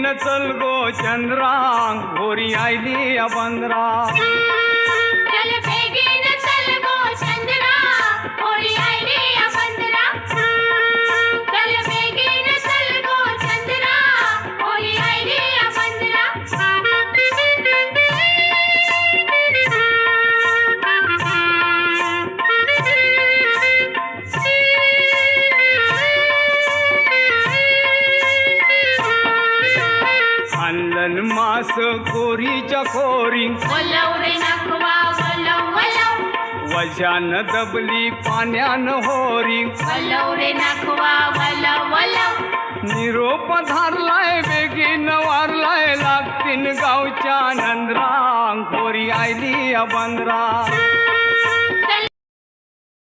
बेगीन चल गो चंद्रा घोरी आयली अबंद्रा चल बेगीन चल गो चंद्रा होळी आयली अबंद्रा चल बेगीन चल गो चंद्रा होळी आयली अबंद्रा आणलन मास कोरीच्या खोरी वलव रे नाखवा वलव वलव वजान दबली पाण्यान होरी वलव रे नाखवा वलव वलव निरोप धारलाय बेगीन वारलाय लागतीन गावच्या नंद्रा घोरी आयली अबंद्रा